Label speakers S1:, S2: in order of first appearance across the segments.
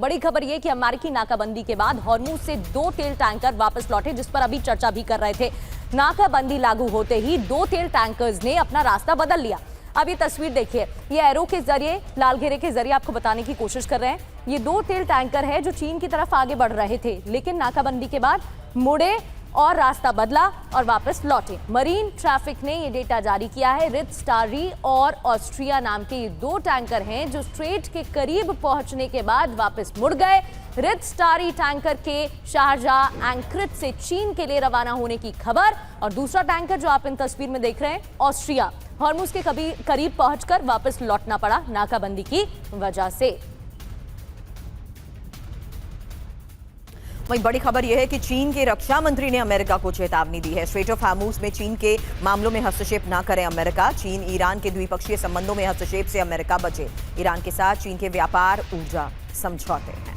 S1: बड़ी खबर यह कि अमेरिकी नाकाबंदी के बाद हॉर्मुज से 2 तेल टैंकर वापस लौटे, जिस पर अभी चर्चा भी कर रहे थे। नाकाबंदी लागू होते ही 2 तेल टैंकर्स ने अपना रास्ता बदल लिया। अब ये तस्वीर देखिए, ये एरो के जरिए, लाल घेरे के जरिए आपको बताने की कोशिश कर रहे हैं। ये 2 तेल टैंकर है जो चीन की तरफ आगे बढ़ रहे थे, लेकिन नाकाबंदी के बाद मुड़े और रास्ता बदला और वापस लौटे। मरीन ट्रैफिक ने ये डेटा जारी किया है। रिच स्टारी और ऑस्ट्रिया नाम के ये 2 टैंकर हैं जो स्ट्रेट के करीब पहुंचने के बाद वापस मुड़ गए। रिच स्टारी टैंकर के शारजाह एंक्रिज से चीन के लिए रवाना होने की खबर, और दूसरा टैंकर जो आप इन तस्वीर में देख रहे हैं, ऑस्ट्रिया, हॉर्मुज के करीब पहुंचकर वापस लौटना पड़ा नाकाबंदी की वजह से।
S2: वहीं बड़ी खबर यह है कि चीन के रक्षा मंत्री ने अमेरिका को चेतावनी दी है। स्ट्रेट ऑफ हार्मुज में चीन के मामलों में हस्तक्षेप न करें अमेरिका। चीन ईरान के द्विपक्षीय संबंधों में हस्तक्षेप से अमेरिका बचे। ईरान के साथ चीन के व्यापार ऊर्जा समझौते हैं।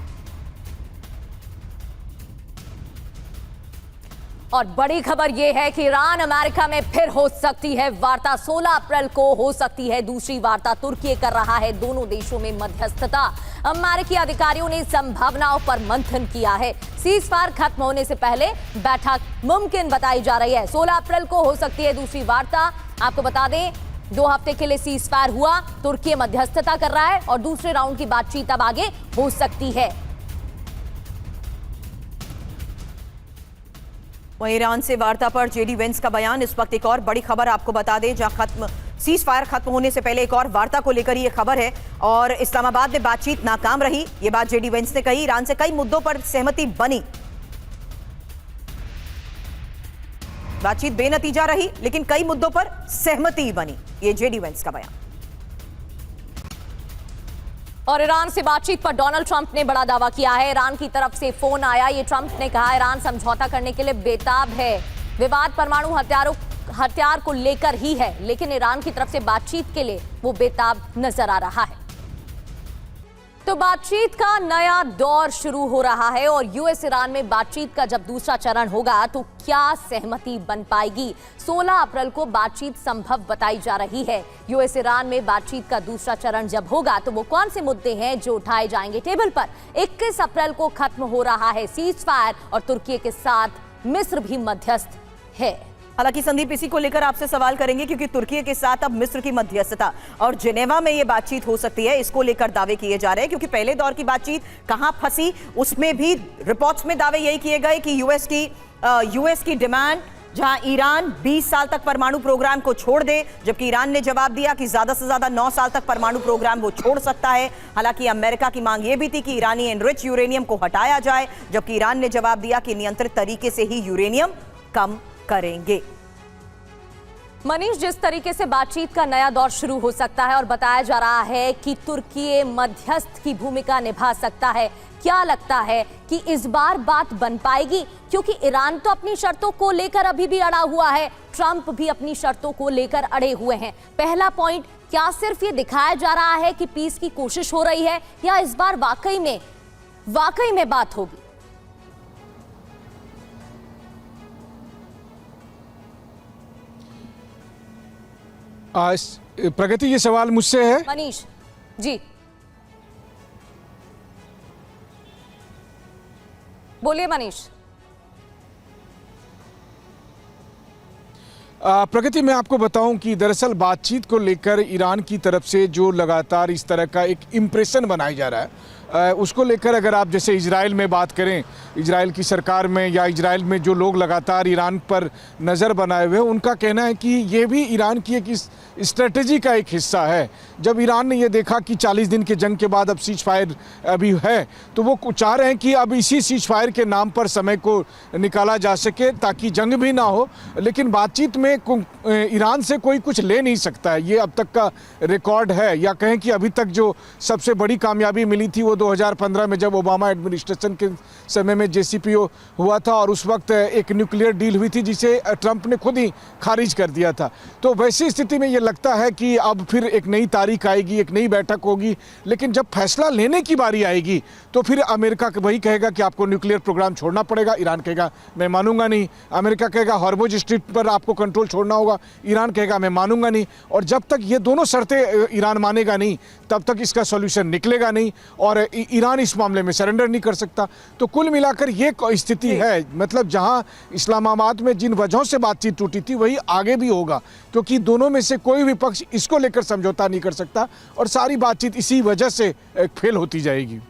S1: और बड़ी खबर यह है कि ईरान अमेरिका में फिर हो सकती है वार्ता। 16 अप्रैल को हो सकती है दूसरी वार्ता। तुर्की कर रहा है दोनों देशों में मध्यस्थता। अमेरिकी अधिकारियों ने संभावनाओं पर मंथन किया है। सीजफायर खत्म होने से पहले बैठक मुमकिन बताई जा रही है। 16 अप्रैल को हो सकती है दूसरी वार्ता। आपको बता दें, 2 हफ्ते के लिए सीजफायर हुआ, तुर्की मध्यस्थता कर रहा है और दूसरे राउंड की बातचीत अब आगे हो सकती है।
S2: वहीं ईरान से वार्ता पर जेडी वेंस का बयान। इस वक्त एक और बड़ी खबर आपको बता दें, जहां सीजफायर खत्म होने से पहले एक और वार्ता को लेकर ये खबर है और इस्लामाबाद में बातचीत नाकाम रही। ये बात जेडी वेंस ने कही। ईरान से कई मुद्दों पर सहमति बनी, बातचीत बेनतीजा रही, लेकिन कई मुद्दों पर सहमति बनी। ये जेडी वेंस का बयान।
S1: और ईरान से बातचीत पर डोनाल्ड ट्रंप ने बड़ा दावा किया है। ईरान की तरफ से फोन आया। ये ट्रंप ने कहा ईरान समझौता करने के लिए बेताब है। विवाद परमाणु हथियार को लेकर ही है, लेकिन ईरान की तरफ से बातचीत के लिए वो बेताब नजर आ रहा है। तो बातचीत का नया दौर शुरू हो रहा है और यूएस ईरान में बातचीत का जब दूसरा चरण होगा तो क्या सहमति बन पाएगी? 16 अप्रैल को बातचीत संभव बताई जा रही है। यूएस ईरान में बातचीत का दूसरा चरण जब होगा तो वो कौन से मुद्दे हैं जो उठाए जाएंगे टेबल पर? 21 अप्रैल को खत्म हो रहा है सीजफायर और तुर्की के साथ मिस्र भी मध्यस्थ है।
S2: हालांकि संदीप, इसी को लेकर आपसे सवाल करेंगे क्योंकि तुर्की के साथ अब मिस्र की मध्यस्थता और जिनेवा में ये बातचीत हो सकती है, इसको लेकर दावे किए जा रहे हैं। क्योंकि पहले दौर की बातचीत कहां फंसी, उसमें भी रिपोर्ट्स में दावे यही किए गए कि यूएस की डिमांड, जहां ईरान 20 साल तक परमाणु प्रोग्राम को छोड़ दे, जबकि ईरान ने जवाब दिया कि ज्यादा से ज्यादा 9 साल तक परमाणु प्रोग्राम वो छोड़ सकता है। हालांकि अमेरिका की मांग ये भी थी कि ईरानी एनरिच यूरेनियम को हटाया जाए, जबकि ईरान ने जवाब दिया कि नियंत्रित तरीके से ही यूरेनियम कम करेंगे।
S1: मनीष, जिस तरीके से बातचीत का नया दौर शुरू हो सकता है और बताया जा रहा है कि तुर्की मध्यस्थ की भूमिका निभा सकता है, क्या लगता है कि इस बार बात बन पाएगी? क्योंकि ईरान तो अपनी शर्तों को लेकर अभी भी अड़ा हुआ है, ट्रंप भी अपनी शर्तों को लेकर अड़े हुए हैं। पहला पॉइंट, क्या सिर्फ ये दिखाया जा रहा है कि पीस की कोशिश हो रही है या इस बार वाकई में बात होगी?
S3: प्रगति, ये सवाल मुझसे है।
S1: मनीष जी बोलिए। मनीष,
S3: प्रगति, मैं आपको बताऊं कि दरअसल बातचीत को लेकर ईरान की तरफ से जो लगातार इस तरह का एक इम्प्रेशन बनाया जा रहा है, उसको लेकर अगर आप जैसे इजराइल में बात करें, इजराइल की सरकार में या इजराइल में जो लोग लगातार ईरान पर नज़र बनाए हुए हैं, उनका कहना है कि ये भी ईरान की एक स्ट्रेटजी का एक हिस्सा है। जब ईरान ने ये देखा कि 40 दिन के जंग के बाद अब सीज फायर अभी है, तो वो चाह रहे हैं कि अब इसी सीज फायर के नाम पर समय को निकाला जा सके ताकि जंग भी ना हो। लेकिन बातचीत में ईरान से कोई कुछ ले नहीं सकता है, ये अब तक का रिकॉर्ड है। या कहें कि अभी तक जो सबसे बड़ी कामयाबी मिली थी वो 2015 में जब ओबामा एडमिनिस्ट्रेशन के समय में JCPO हुआ था और उस वक्त एक न्यूक्लियर डील हुई थी जिसे ट्रंप ने खुद ही खारिज कर दिया था। तो वैसी स्थिति में ये लगता है कि अब फिर एक नई तारीख आएगी, एक नई बैठक होगी, लेकिन जब फैसला लेने की बारी आएगी तो फिर अमेरिका वही कहेगा कि आपको न्यूक्लियर प्रोग्राम छोड़ना पड़ेगा। ईरान कहेगा मैं मानूंगा नहीं। अमेरिका कहेगा हॉर्मुज स्ट्रीट पर आपको कंट्रोल कंट्रोल छोड़ना होगा। ईरान कहेगा मैं मानूंगा नहीं, और जब तक ये दोनों शर्तें ईरान मानेगा नहीं तब तक इसका सॉल्यूशन निकलेगा नहीं, और ईरान इस मामले में सरेंडर नहीं कर सकता। तो कुल मिलाकर ये स्थिति है, मतलब जहां इस्लामाबाद में जिन वजहों से बातचीत टूटी थी वही आगे भी होगा, क्योंकि दोनों में से कोई भी पक्ष इसको लेकर समझौता नहीं कर सकता और सारी बातचीत इसी वजह से फेल होती जाएगी।